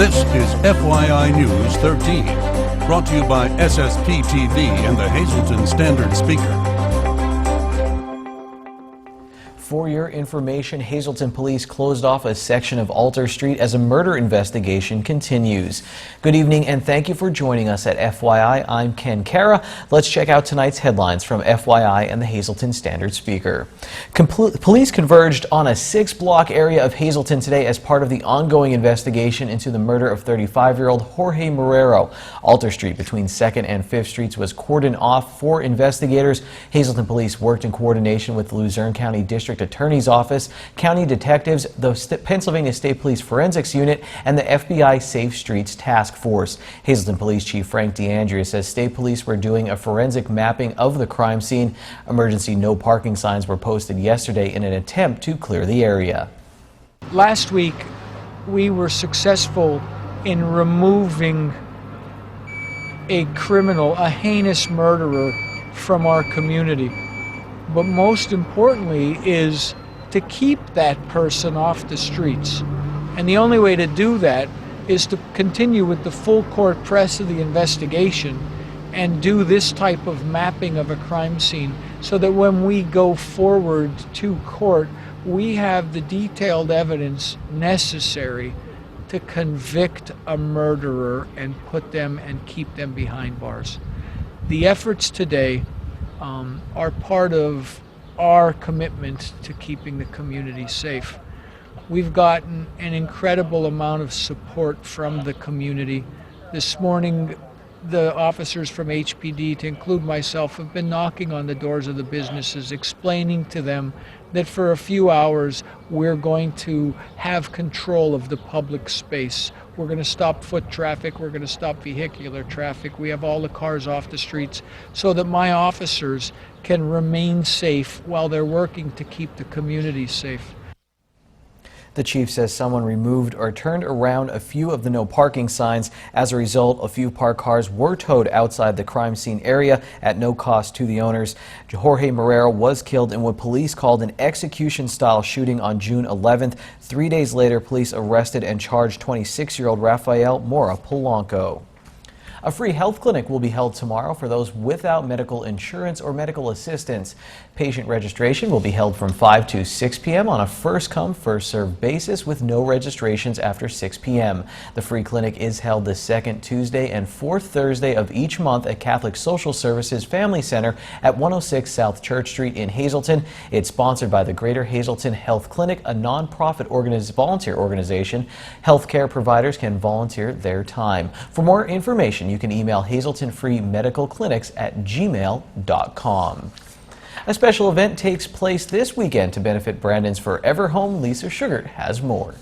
This is FYI News 13, brought to you by SSPTV and the Hazleton Standard Speaker. For your information, Hazleton police closed off a section of Alter Street as a murder investigation continues. Good evening and thank you for joining us at FYI. I'm Ken Kara. Let's check out tonight's headlines from FYI and the Hazleton Standard Speaker. Police converged on a 6-block area of Hazleton today as part of the ongoing investigation into the murder of 35-year-old Jorge Marrero. Alter Street between 2nd and 5th Streets was cordoned off for investigators. Hazleton police worked in coordination with the Luzerne County District Attorney's Office, county detectives, the Pennsylvania State Police Forensics Unit, and the FBI Safe Streets Task Force. Hazleton Police Chief Frank DeAndrea says state police were doing a forensic mapping of the crime scene. Emergency no parking signs were posted yesterday in an attempt to clear the area. Last week, we were successful in removing a criminal, a heinous murderer from our community. But most importantly is to keep that person off the streets. And the only way to do that is to continue with the full court press of the investigation and do this type of mapping of a crime scene so that when we go forward to court, we have the detailed evidence necessary to convict a murderer and put them and keep them behind bars. The efforts today are part of our commitment to keeping the community safe. We've gotten an incredible amount of support from the community. This morning, the officers from HPD, to include myself, have been knocking on the doors of the businesses, explaining to them that for a few hours we're going to have control of the public space. We're going to stop foot traffic, we're going to stop vehicular traffic. We have all the cars off the streets so that my officers can remain safe while they're working to keep the community safe. The chief says someone removed or turned around a few of the no parking signs. As a result, a few parked cars were towed outside the crime scene area at no cost to the owners. Jorge Marrero was killed in what police called an execution-style shooting on June 11th. 3 days later, police arrested and charged 26-year-old Rafael Mora Polanco. A free health clinic will be held tomorrow for those without medical insurance or medical assistance. Patient registration will be held from 5 to 6 p.m. on a first-come, first-served basis with no registrations after 6 p.m. The free clinic is held the second Tuesday and fourth Thursday of each month at Catholic Social Services Family Center at 106 South Church Street in Hazleton. It's sponsored by the Greater Hazleton Health Clinic, a nonprofit volunteer organization. Healthcare providers can volunteer their time. For more information, you can email hazeltonfreemedicalclinics@gmail.com. A special event takes place this weekend to benefit Brandon's Forever Home. Lisa Sugart has more.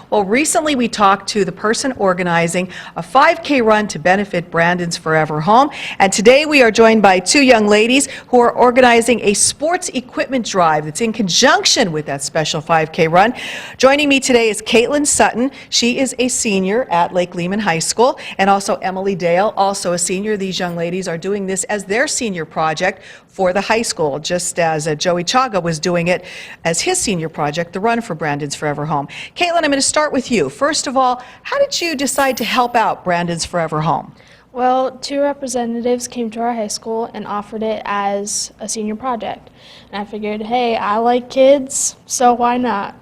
Well, recently we talked to the person organizing a 5K run to benefit Brandon's Forever Home, and today we are joined by two young ladies who are organizing a sports equipment drive that's in conjunction with that special 5K run. Joining me today is Caitlin Sutton. She is a senior at Lake Lehman High School, and also Emily Dale, also a senior. These young ladies are doing this as their senior project for the high school, just as Joey Chaga was doing it as his senior project, the Run for Brandon's Forever Home. Caitlin, I'm going to start with you. First of all, how did you decide to help out Brandon's Forever Home? Well, two representatives came to our high school and offered it as a senior project. And I figured, hey, I like kids, so why not?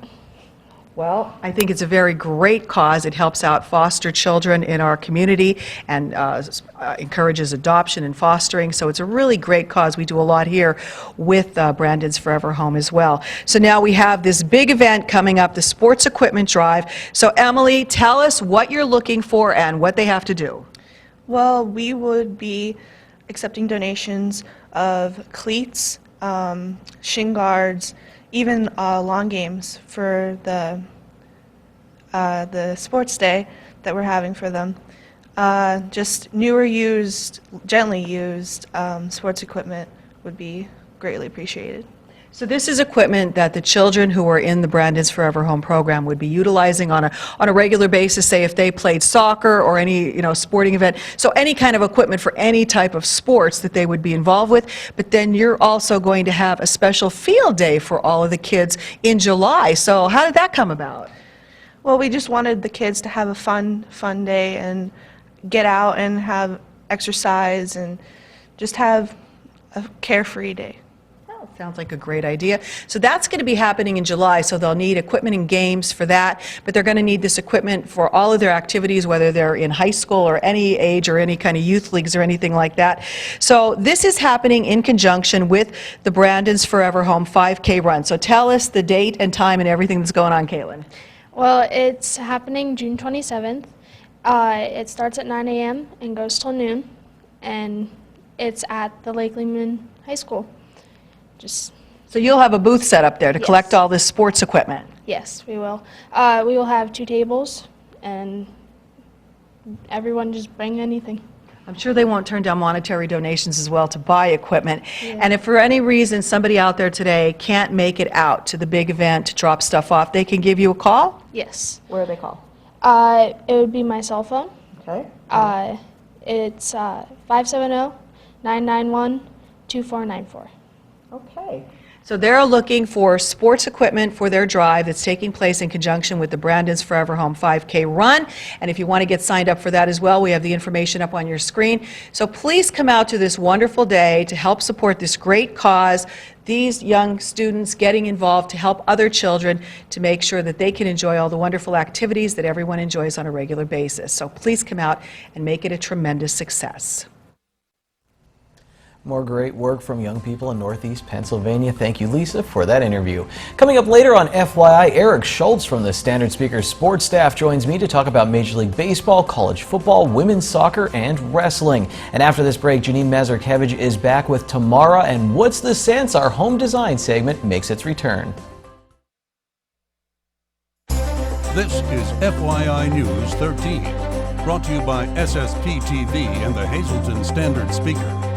Well, I think it's a very great cause. It helps out foster children in our community and encourages adoption and fostering. So it's a really great cause. We do a lot here with Brandon's Forever Home as well. So now we have this big event coming up, the Sports Equipment Drive. So Emily, tell us what you're looking for and what they have to do. Well, we would be accepting donations of cleats, shin guards, even long games for the sports day that we're having for them. Just newer used, gently used sports equipment would be greatly appreciated. So this is equipment that the children who are in the Brandon's Forever Home program would be utilizing on a regular basis, say if they played soccer or any sporting event. So any kind of equipment for any type of sports that they would be involved with. But then you're also going to have a special field day for all of the kids in July. So how did that come about? Well, we just wanted the kids to have a fun day and get out and have exercise and just have a carefree day. Oh, sounds like a great idea. So that's going to be happening in July, so they'll need equipment and games for that, but they're going to need this equipment for all of their activities, whether they're in high school or any age or any kind of youth leagues or anything like that. So this is happening in conjunction with the Brandon's Forever Home 5K run. So tell us the date and time and everything that's going on, Caitlin. Well, it's happening June 27th. It starts at 9 a.m. and goes till noon, and it's at the Lake Lehman High School. So you'll have a booth set up there to Yes. collect all this sports equipment. Yes, we will. We will have 2 tables, and everyone just bring anything. I'm sure they won't turn down monetary donations as well to buy equipment. And if for any reason somebody out there today can't make it out to the big event to drop stuff off, they can give you a call? Yes. Where do they call? It would be my cell phone. Okay. It's 570-991-2494. Okay. So they're looking for sports equipment for their drive that's taking place in conjunction with the Brandon's Forever Home 5K run. And if you want to get signed up for that as well, we have the information up on your screen. So please come out to this wonderful day to help support this great cause, these young students getting involved to help other children to make sure that they can enjoy all the wonderful activities that everyone enjoys on a regular basis. So please come out and make it a tremendous success. More great work from young people in Northeast Pennsylvania. Thank you, Lisa, for that interview. Coming up later on FYI, Eric Schultz from the Standard Speaker sports staff joins me to talk about Major League Baseball, college football, women's soccer, and wrestling. And after this break, Janine Mazurkevich is back with Tamara and What's the Sense? Our home design segment makes its return. This is FYI News 13, brought to you by SSPTV and the Hazleton Standard Speaker.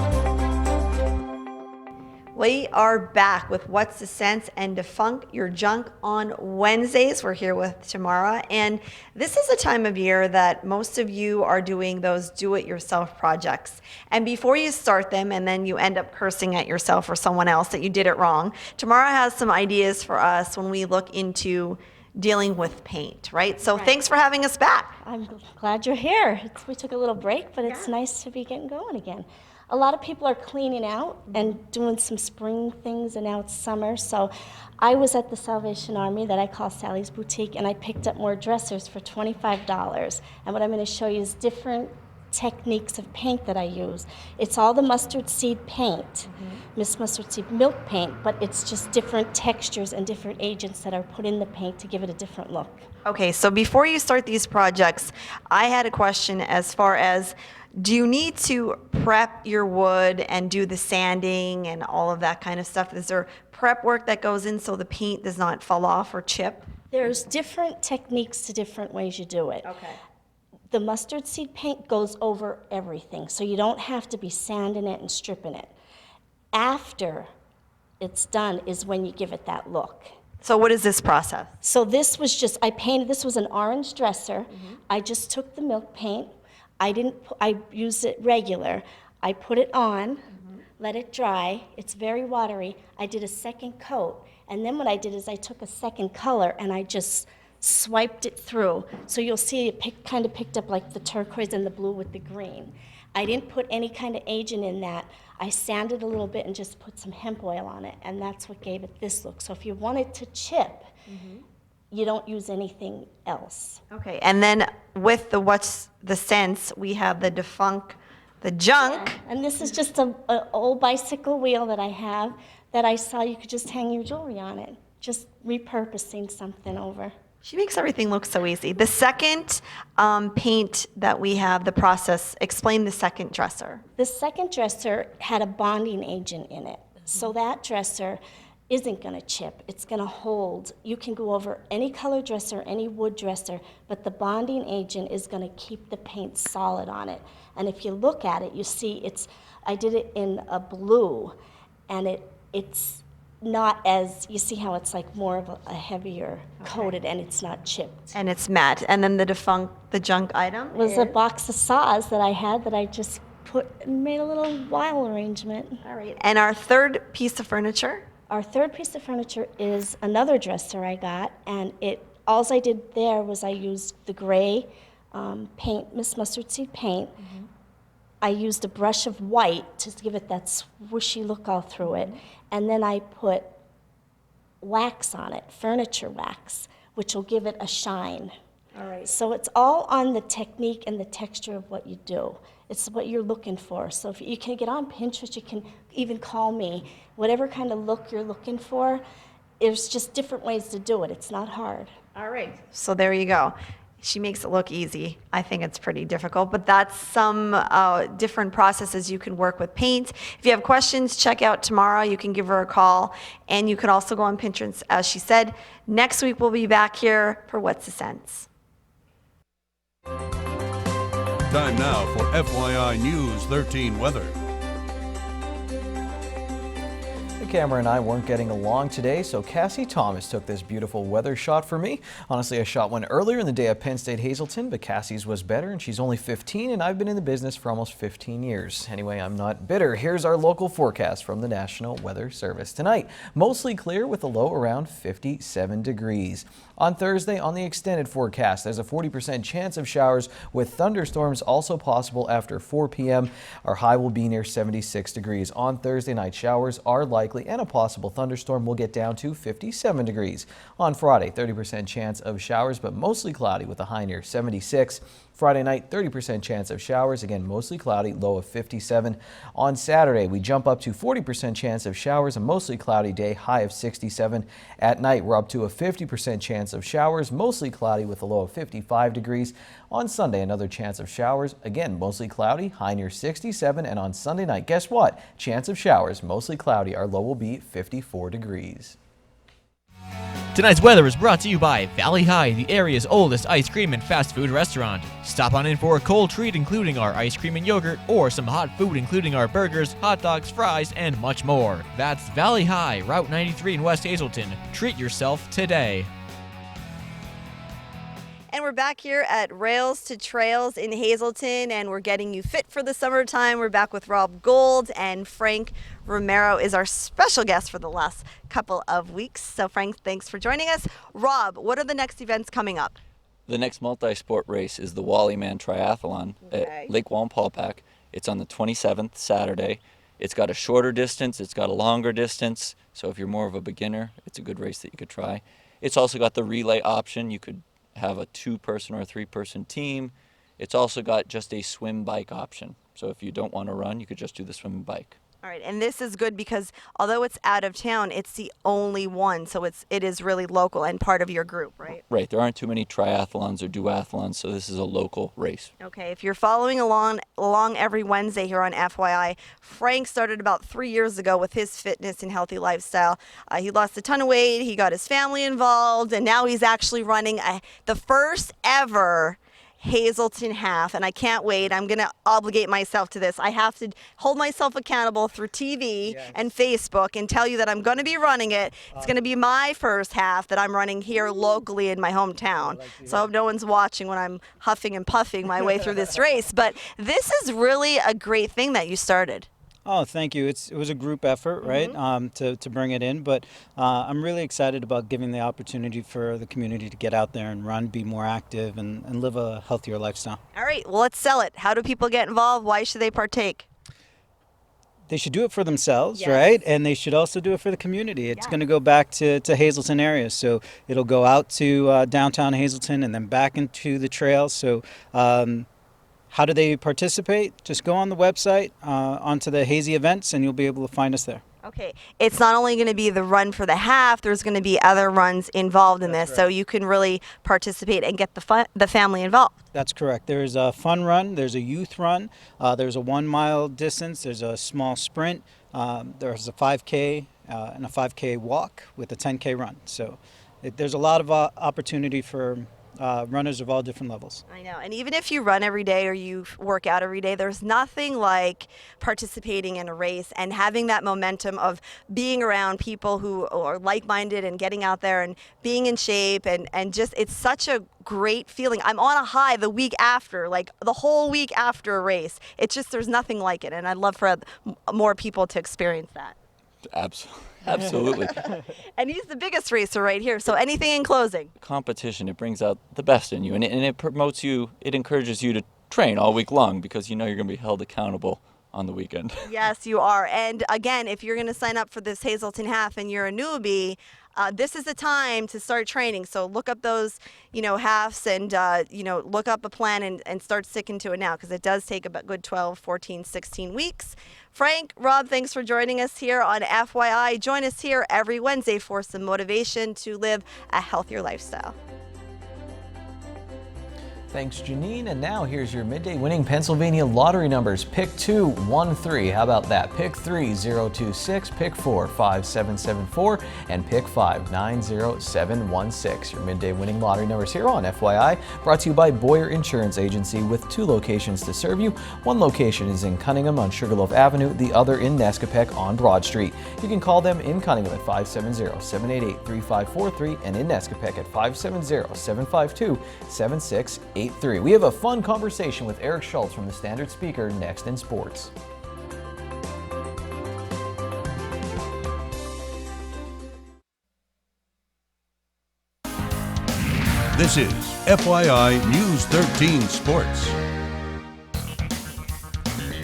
We are back with What's the Sense and Defunk Your Junk on Wednesdays. We're here with Tamara, and this is a time of year that most of you are doing those do-it-yourself projects. And before you start them and then you end up cursing at yourself or someone else that you did it wrong, Tamara has some ideas for us when we look into dealing with paint, right? So thanks for having us back. I'm glad you're here. We took a little break, but it's nice to be getting going again. A lot of people are cleaning out and doing some spring things, and now it's summer. So I was at the Salvation Army that I call Sally's Boutique, and I picked up more dressers for $25. And what I'm going to show you is different techniques of paint that I use. It's all the mustard seed paint, Miss Mustard Seed milk paint, but it's just different textures and different agents that are put in the paint to give it a different look. Okay, so before you start these projects, I had a question as far as, do you need to prep your wood and do the sanding and all of that kind of stuff? Is there prep work that goes in so the paint does not fall off or chip? There's different techniques to different ways you do it. Okay. The mustard seed paint goes over everything, so you don't have to be sanding it and stripping it. After it's done is when you give it that look. So what is this process? So this was just, I painted, this was an orange dresser. I just took the milk paint. I used it regular. I put it on, let it dry. It's very watery. I did a second coat, and then what I did is I took a second color and I just swiped it through. So you'll see it kind of picked up like the turquoise and the blue with the green. I didn't put any kind of agent in that. I sanded a little bit and just put some hemp oil on it, and that's what gave it this look. So if you want it to chip, you don't use anything else. Okay, and then with the What's the Sense, we have the Defunk the Junk. And this is just an old bicycle wheel that I have that I saw you could just hang your jewelry on it. Just repurposing something over. She makes everything look so easy. The second paint that we have, the process, explain the second dresser. The second dresser had a bonding agent in it. So that dresser isn't going to chip. It's going to hold. You can go over any color dresser, any wood dresser, but the bonding agent is going to keep the paint solid on it. And if you look at it, you see I did it in a blue, and it's not as, you see how it's like more of a heavier coated, and it's not chipped. And it's matte. And then the Defunk the Junk item It was a box of saws that I had that I just made a little wile arrangement. All right. And our third piece of furniture? Our third piece of furniture is another dresser I got, and all I did there was I used the gray paint, Miss Mustard Seed paint. I used a brush of white to give it that swooshy look all through it. And then I put wax on it, furniture wax, which will give it a shine. All right. So it's all on the technique and the texture of what you do. It's what you're looking for. So if you can get on Pinterest, you can even call me. Whatever kind of look you're looking for, there's just different ways to do it. It's not hard. All right. So there you go. She makes it look easy. I think it's pretty difficult, but that's some different processes you can work with paint. If you have questions, check out Tamara. You can give her a call, and you can also go on Pinterest, as she said. Next week, we'll be back here for What's the Sense? Time now for FYI News 13 weather. The camera and I weren't getting along today, so Cassie Thomas took this beautiful weather shot for me. Honestly, I shot one earlier in the day at Penn State Hazleton, but Cassie's was better, and she's only 15, and I've been in the business for almost 15 years. Anyway, I'm not bitter. Here's our local forecast from the National Weather Service. Tonight, mostly clear with a low around 57 degrees. On Thursday, on the extended forecast, there's a 40% chance of showers with thunderstorms also possible after 4 p.m. Our high will be near 76 degrees. On Thursday night, showers are likely and a possible thunderstorm will get down to 57 degrees. On Friday, 30% chance of showers, but mostly cloudy with a high near 76. Friday night, 30% chance of showers, again mostly cloudy, low of 57. On Saturday, we jump up to 40% chance of showers, a mostly cloudy day, high of 67. At night, we're up to a 50% chance of showers, mostly cloudy with a low of 55 degrees. On Sunday, another chance of showers, again mostly cloudy, high near 67. And on Sunday night, guess what? Chance of showers, mostly cloudy, our low will be 54 degrees. Tonight's weather is brought to you by Valley High, the area's oldest ice cream and fast food restaurant. Stop on in for a cold treat including our ice cream and yogurt, or some hot food including our burgers, hot dogs, fries, and much more. That's Valley High, Route 93 in West Hazleton. Treat yourself today. And we're back here at Rails to Trails in Hazleton, and we're getting you fit for the summertime. We're back with Rob Gold, and Frank Romero is our special guest for the last couple of weeks. So Frank, thanks for joining us. Rob, what are the next events coming up? The next multi-sport race is the Wally Man Triathlon at Lake Wallenpaupack. It's on the 27th, Saturday. It's got a shorter distance, it's got a longer distance, so if you're more of a beginner, it's a good race that you could try. It's also got the relay option. You could have a 2-person or a 3-person team. It's also got just a swim bike option. So if you don't want to run, you could just do the swim and bike. All right, and this is good because although it's out of town, it's the only one, so it is really local and part of your group, right? Right, there aren't too many triathlons or duathlons, so this is a local race. Okay, if you're following along every Wednesday here on FYI, Frank started about 3 years ago with his fitness and healthy lifestyle. He lost a ton of weight, he got his family involved, and now he's actually running the first ever Hazleton half, and I can't wait. I'm going to obligate myself to this. I have to hold myself accountable through TV and Facebook and tell you that I'm going to be running it. It's going to be my first half that I'm running here locally in my hometown. So I hope no one's watching when I'm huffing and puffing my way through this race. But this is really a great thing that you started. Oh, thank you. It was a group effort, right, to bring it in. But I'm really excited about giving the opportunity for the community to get out there and run, be more active, and live a healthier lifestyle. All right, well, let's sell it. How do people get involved? Why should they partake? They should do it for themselves, right? And they should also do it for the community. It's going to go back to Hazleton area. So it'll go out to downtown Hazleton and then back into the trails. So how do they participate? Just go on the website, onto the Hazy events, and you'll be able to find us there. Okay, it's not only going to be the run for the half, there's going to be other runs involved in this, so you can really participate and get the family involved. That's correct. There's a fun run, there's a youth run, there's a 1 mile distance, there's a small sprint, there's a 5K and a 5K walk with a 10K run. So there's a lot of opportunity for runners of all different levels. I know, and even if you run every day or you work out every day, there's nothing like participating in a race and having that momentum of being around people who are like-minded and getting out there and being in shape, and just, it's such a great feeling. I'm on a high the week after, like the whole week after a race. It's just, there's nothing like it, and I'd love for more people to experience that. Absolutely. And he's the biggest racer right here. So anything in closing? Competition, it brings out the best in you, and it promotes you, it encourages you to train all week long because you know you're going to be held accountable on the weekend. Yes, you are. And again, if you're going to sign up for this Hazleton Half and you're a newbie, this is the time to start training. So look up those, halves and, look up a plan and start sticking to it now, because it does take about good 12, 14, 16 weeks. Frank, Rob, thanks for joining us here on FYI. Join us here every Wednesday for some motivation to live a healthier lifestyle. Thanks, Janine. And now here's your midday winning Pennsylvania lottery numbers. Pick 2, 1, 3. How about that? Pick 3, 0, 2, 6. Pick 4, 5, 7, 7, 4. And pick 5, 9, 0, 7, 1, 6. Your midday winning lottery numbers here on FYI. Brought to you by Boyer Insurance Agency with 2 locations to serve you. One location is in Cunningham on Sugarloaf Avenue. The other in Nescapec on Broad Street. You can call them in Cunningham at 570-788-3543 and in Nescapec at 570-752-7683. We have a fun conversation with Eric Schultz from the Standard Speaker next in sports. This is FYI News 13 Sports.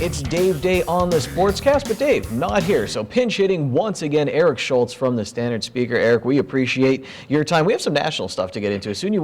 It's Dave Day on the Sportscast, but Dave, not here. So pinch hitting once again, Eric Schultz from the Standard Speaker. Eric, we appreciate your time. We have some national stuff to get into. As soon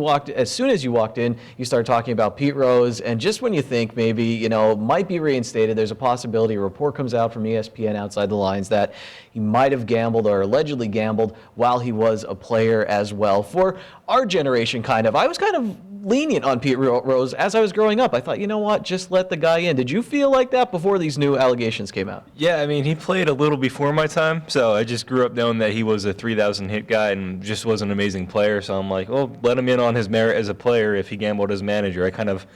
as you walked in, you started talking about Pete Rose, and just when you think maybe, might be reinstated, there's a possibility a report comes out from ESPN Outside the Lines that he might have gambled or allegedly gambled while he was a player as well. For our generation, I was kind of lenient on Pete Rose as I was growing up. I thought, you know what, just let the guy in. Did you feel like that before these new allegations came out? Yeah, I mean, he played a little before my time, so I just grew up knowing that he was a 3,000 hit guy and just was an amazing player. So I'm like, well, let him in on his merit as a player if he gambled as manager. I kind of,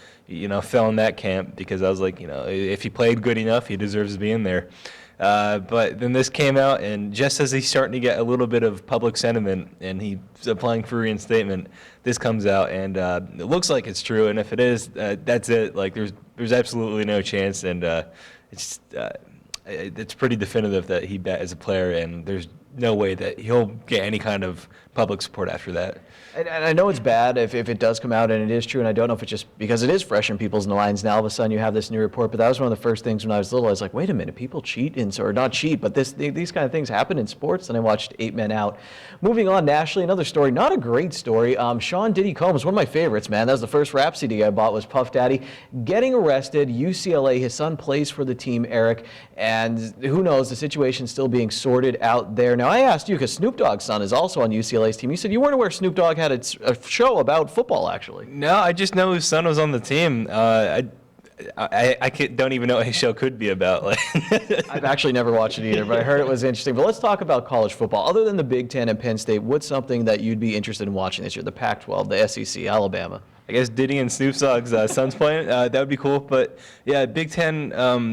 fell in that camp because I was like, if he played good enough, he deserves to be in there. But then this came out, and just as he's starting to get a little bit of public sentiment and he's applying for reinstatement, this comes out, and it looks like it's true. And if it is, that's it. Like there's absolutely no chance, and it's pretty definitive that he bet as a player, and there's no way that he'll get any kind of public support after that. And I know it's bad if it does come out and it is true, and I don't know if it's just because it is fresh in people's minds. Now all of a sudden you have this new report, but that was one of the first things when I was little. I was like, wait a minute, people cheat, or not cheat, but these kind of things happen in sports, and I watched 8 Men Out. Moving on nationally, another story, not a great story. Sean Diddy Combs, one of my favorites, man. That was the first rap CD I bought, was Puff Daddy, getting arrested. UCLA, his son plays for the team, Eric, and who knows, the situation's still being sorted out there. Now I asked you, because Snoop Dogg's son is also on UCLA's team. You said you weren't aware Snoop Dogg had a show about football, actually. No, I just know his son was on the team. I don't even know what his show could be about. I've actually never watched it either, but I heard it was interesting. But let's talk about college football. Other than the Big Ten and Penn State, what's something that you'd be interested in watching this year? The Pac-12, the SEC, Alabama. I guess Diddy and Snoop Dogg's son's playing. That would be cool. But yeah, Big Ten,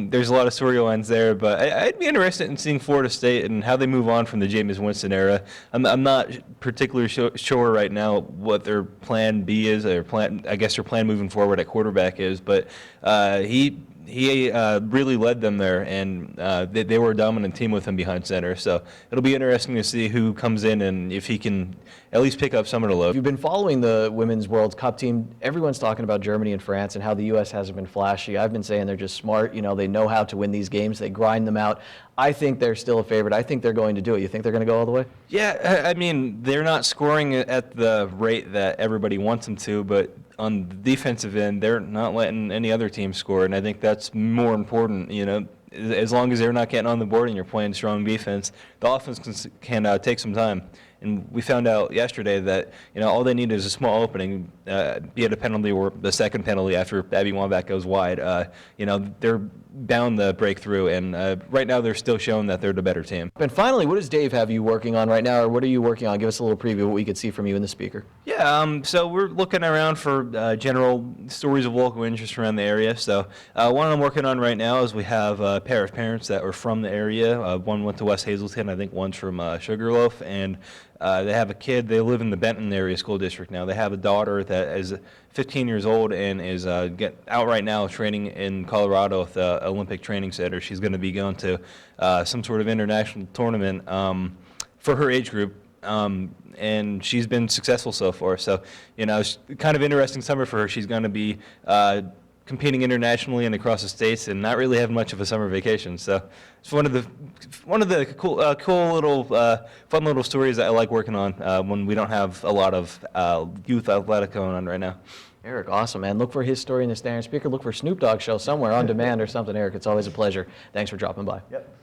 there's a lot of storylines there. But I'd be interested in seeing Florida State and how they move on from the Jameis Winston era. I'm not particularly sure right now what their plan B is, or their plan moving forward at quarterback is. But he really led them there, and they were a dominant team with him behind center. So it'll be interesting to see who comes in and if he can at least pick up some of the load. You've been following the Women's World Cup team. Everyone's talking about Germany and France and how the U.S. hasn't been flashy. I've been saying they're just smart. They know how to win these games. They grind them out. I think they're still a favorite. I think they're going to do it. You think they're going to go all the way? Yeah, I mean, they're not scoring at the rate that everybody wants them to, but on the defensive end, they're not letting any other team score, and I think that's more important. As long as they're not getting on the board and you're playing strong defense, the offense can take some time. And we found out yesterday that all they need is a small opening, be it a penalty or the second penalty after Abby Wambach goes wide. They're bound to break through, and right now they're still showing that they're the better team. And finally, what does Dave have you working on right now, or what are you working on? Give us a little preview of what we could see from you in the speaker. Yeah, so we're looking around for general stories of local interest around the area. So one I'm working on right now is we have a pair of parents that are from the area. One went to West Hazleton, I think one's from Sugarloaf, and They have a kid. They live in the Benton area school district now. They have a daughter that is 15 years old and is out right now training in Colorado at the Olympic Training Center. She's going to be going to some sort of international tournament for her age group. And she's been successful so far. So, it's kind of interesting summer for her. She's going to be competing internationally and across the states, and not really having much of a summer vacation. So, it's one of the cool little fun little stories that I like working on when we don't have a lot of youth athletic going on right now. Eric, awesome, man. Look for his story in the Standard Speaker. Look for Snoop Dogg show somewhere on demand or something, Eric. It's always a pleasure. Thanks for dropping by. Yep.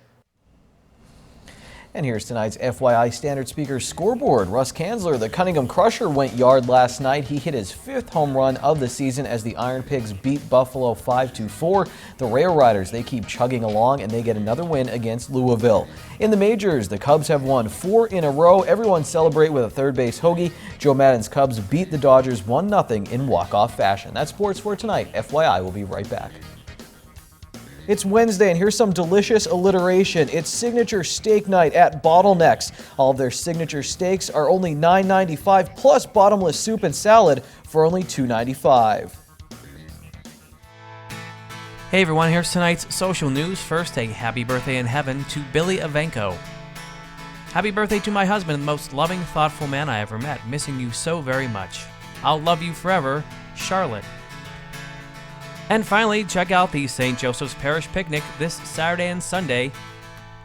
And here's tonight's FYI Standard Speaker scoreboard. Russ Kanzler, the Cunningham Crusher, went yard last night. He hit his 5th home run of the season as the Iron Pigs beat Buffalo 5-4. The Rail Riders, they keep chugging along and they get another win against Louisville. In the majors, the Cubs have won 4 in a row. Everyone celebrate with a third base hoagie. Joe Maddon's Cubs beat the Dodgers 1-0 in walk-off fashion. That's sports for tonight. FYI, we'll be right back. It's Wednesday, and here's some delicious alliteration. It's signature steak night at Bottlenecks. All of their signature steaks are only $9.95 plus bottomless soup and salad for only $2.95. Hey everyone, here's tonight's social news. First, a happy birthday in heaven to Billy Evenko. Happy birthday to my husband, the most loving, thoughtful man I ever met. Missing you so very much. I'll love you forever, Charlotte. And finally, check out the St. Joseph's Parish Picnic this Saturday and Sunday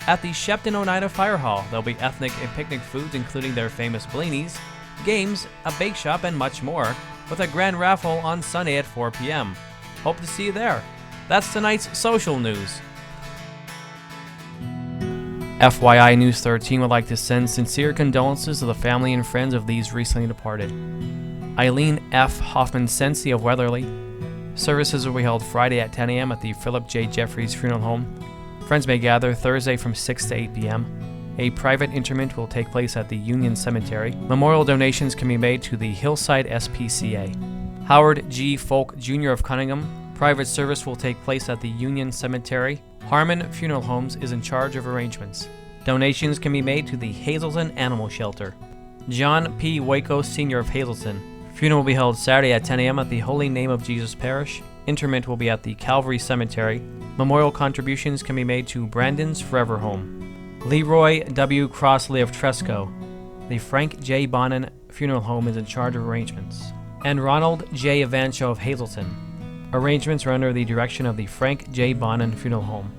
at the Shepton Oneida Fire Hall. There'll be ethnic and picnic foods, including their famous blinis, games, a bake shop, and much more, with a grand raffle on Sunday at 4 p.m. Hope to see you there. That's tonight's social news. FYI News 13 would like to send sincere condolences to the family and friends of these recently departed. Eileen F. Hoffman-Sensi of Weatherly. Services will be held Friday at 10 a.m. at the Philip J. Jeffries Funeral Home. Friends may gather Thursday from 6 to 8 p.m. A private interment will take place at the Union Cemetery. Memorial donations can be made to the Hillside SPCA. Howard G. Folk Jr. of Cunningham. Private service will take place at the Union Cemetery. Harmon Funeral Homes is in charge of arrangements. Donations can be made to the Hazelton Animal Shelter. John P. Waco Sr. of Hazelton. Funeral will be held Saturday at 10 a.m. at the Holy Name of Jesus Parish. Interment will be at the Calvary Cemetery. Memorial contributions can be made to Brandon's Forever Home. Leroy W. Crossley of Tresco. The Frank J. Bonin Funeral Home is in charge of arrangements. And Ronald J. Evancho of Hazelton. Arrangements are under the direction of the Frank J. Bonin Funeral Home.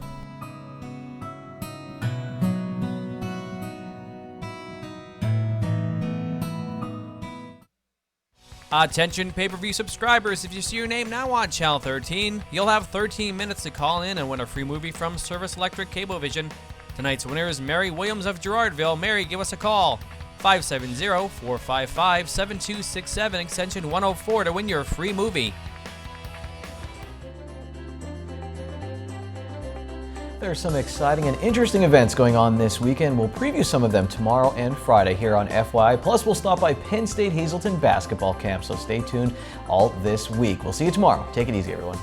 Attention pay-per-view subscribers, if you see your name now on Channel 13, you'll have 13 minutes to call in and win a free movie from Service Electric Cablevision. Tonight's winner is Mary Williams of Girardville. Mary, give us a call. 570-455-7267, extension 104 to win your free movie. There are some exciting and interesting events going on this weekend. We'll preview some of them tomorrow and Friday here on FYI. Plus, we'll stop by Penn State Hazelton Basketball Camp, so stay tuned all this week. We'll see you tomorrow. Take it easy, everyone.